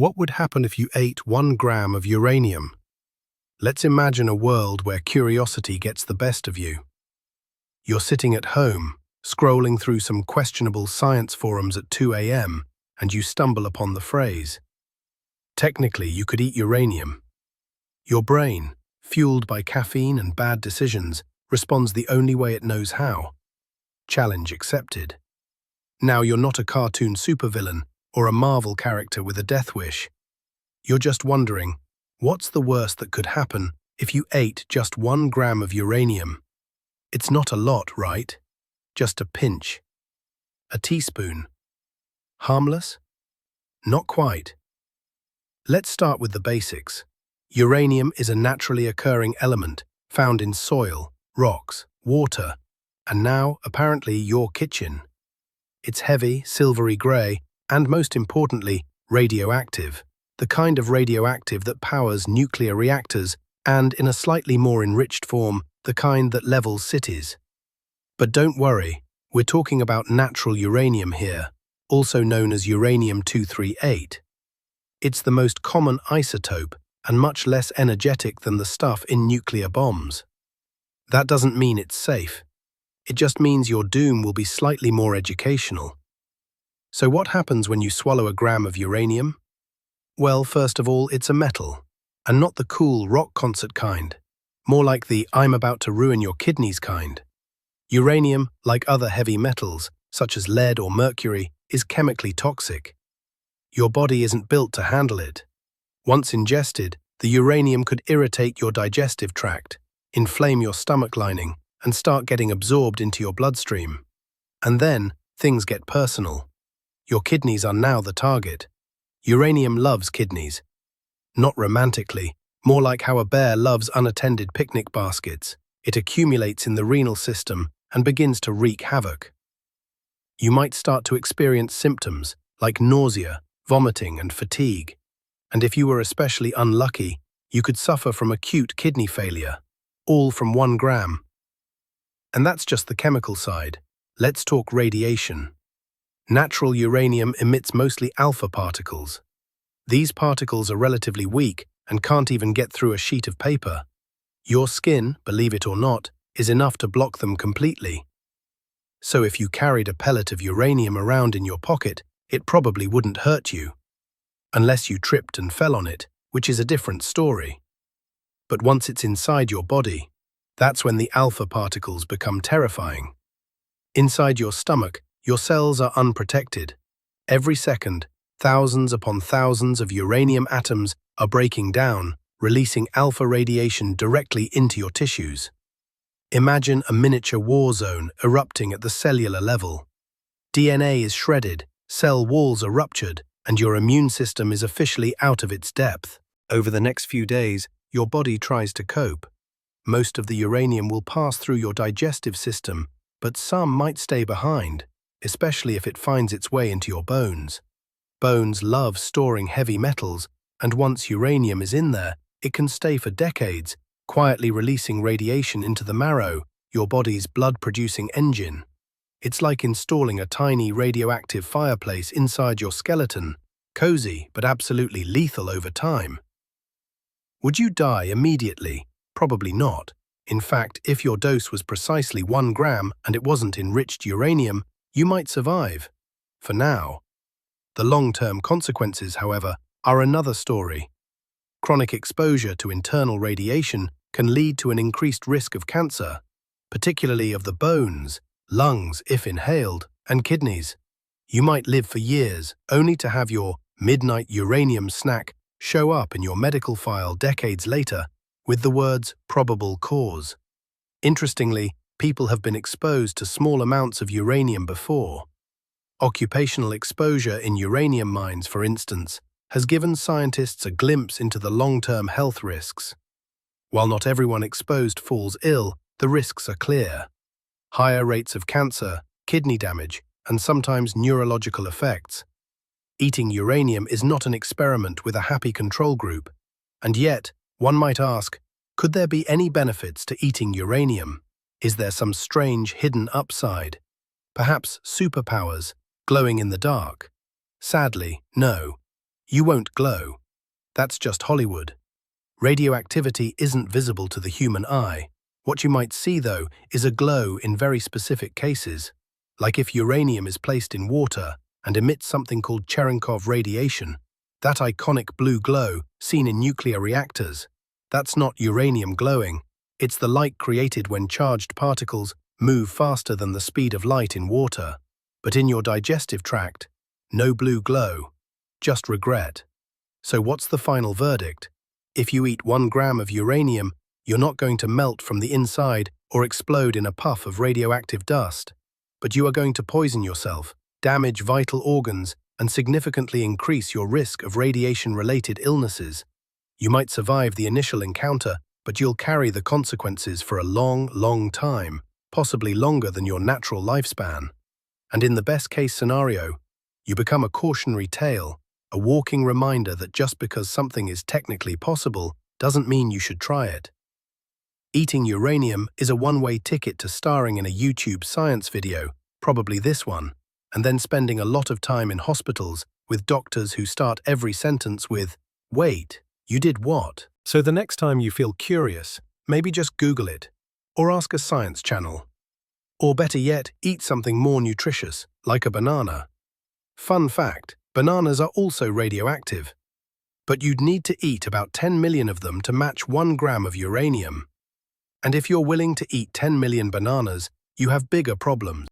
What would happen if you ate 1 gram of uranium? Let's imagine a world where curiosity gets the best of you. You're sitting at home, scrolling through some questionable science forums at 2 a.m., and you stumble upon the phrase, "Technically, you could eat uranium." Your brain, fueled by caffeine and bad decisions, responds the only way it knows how. Challenge accepted. Now you're not a cartoon supervillain or a Marvel character with a death wish. You're just wondering, what's the worst that could happen if you ate just 1 gram of uranium? It's not a lot, right? Just a pinch. A teaspoon. Harmless? Not quite. Let's start with the basics. Uranium is a naturally occurring element found in soil, rocks, water, and now, apparently, your kitchen. It's heavy, silvery grey, and most importantly, radioactive, the kind of radioactive that powers nuclear reactors and, in a slightly more enriched form, the kind that levels cities. But don't worry, we're talking about natural uranium here, also known as uranium-238. It's the most common isotope and much less energetic than the stuff in nuclear bombs. That doesn't mean it's safe. It just means your doom will be slightly more educational. So what happens when you swallow a gram of uranium? Well, first of all, it's a metal, and not the cool rock concert kind, more like the "I'm about to ruin your kidneys" kind. Uranium, like other heavy metals, such as lead or mercury, is chemically toxic. Your body isn't built to handle it. Once ingested, the uranium could irritate your digestive tract, inflame your stomach lining, and start getting absorbed into your bloodstream. And then, things get personal. Your kidneys are now the target. Uranium loves kidneys. Not romantically, more like how a bear loves unattended picnic baskets. It accumulates in the renal system and begins to wreak havoc. You might start to experience symptoms like nausea, vomiting, and fatigue. And if you were especially unlucky, you could suffer from acute kidney failure, all from 1 gram. And that's just the chemical side. Let's talk radiation. Natural uranium emits mostly alpha particles. These particles are relatively weak and can't even get through a sheet of paper. Your skin, believe it or not, is enough to block them completely. So if you carried a pellet of uranium around in your pocket, it probably wouldn't hurt you. Unless you tripped and fell on it, which is a different story. But once it's inside your body, that's when the alpha particles become terrifying. Inside your stomach, your cells are unprotected. Every second, thousands upon thousands of uranium atoms are breaking down, releasing alpha radiation directly into your tissues. Imagine a miniature war zone erupting at the cellular level. DNA is shredded, cell walls are ruptured, and your immune system is officially out of its depth. Over the next few days, your body tries to cope. Most of the uranium will pass through your digestive system, but some might stay behind, especially if it finds its way into your bones. Bones love storing heavy metals, and once uranium is in there, it can stay for decades, quietly releasing radiation into the marrow, your body's blood-producing engine. It's like installing a tiny radioactive fireplace inside your skeleton, cozy but absolutely lethal over time. Would you die immediately? Probably not. In fact, if your dose was precisely 1 gram and it wasn't enriched uranium, you might survive. For now. The long-term consequences, however, are another story. Chronic exposure to internal radiation can lead to an increased risk of cancer, particularly of the bones, lungs if inhaled, and kidneys. You might live for years only to have your midnight uranium snack show up in your medical file decades later with the words "probable cause." Interestingly, people have been exposed to small amounts of uranium before. Occupational exposure in uranium mines, for instance, has given scientists a glimpse into the long-term health risks. While not everyone exposed falls ill, the risks are clear. Higher rates of cancer, kidney damage, and sometimes neurological effects. Eating uranium is not an experiment with a happy control group. And yet, one might ask, could there be any benefits to eating uranium? Is there some strange hidden upside? Perhaps superpowers, glowing in the dark? Sadly, no. You won't glow. That's just Hollywood. Radioactivity isn't visible to the human eye. What you might see, though, is a glow in very specific cases, like if uranium is placed in water and emits something called Cherenkov radiation, that iconic blue glow seen in nuclear reactors. That's not uranium glowing. It's the light created when charged particles move faster than the speed of light in water. But in your digestive tract, no blue glow, just regret. So what's the final verdict? If you eat 1 gram of uranium, you're not going to melt from the inside or explode in a puff of radioactive dust. But you are going to poison yourself, damage vital organs, and significantly increase your risk of radiation-related illnesses. You might survive the initial encounter, but you'll carry the consequences for a long, long time, possibly longer than your natural lifespan. And in the best-case scenario, you become a cautionary tale, a walking reminder that just because something is technically possible doesn't mean you should try it. Eating uranium is a one-way ticket to starring in a YouTube science video, probably this one, and then spending a lot of time in hospitals with doctors who start every sentence with, "Wait, you did what?" So the next time you feel curious, maybe just Google it, or ask a science channel. Or better yet, eat something more nutritious, like a banana. Fun fact, bananas are also radioactive, but you'd need to eat about 10 million of them to match 1 gram of uranium. And if you're willing to eat 10 million bananas, you have bigger problems.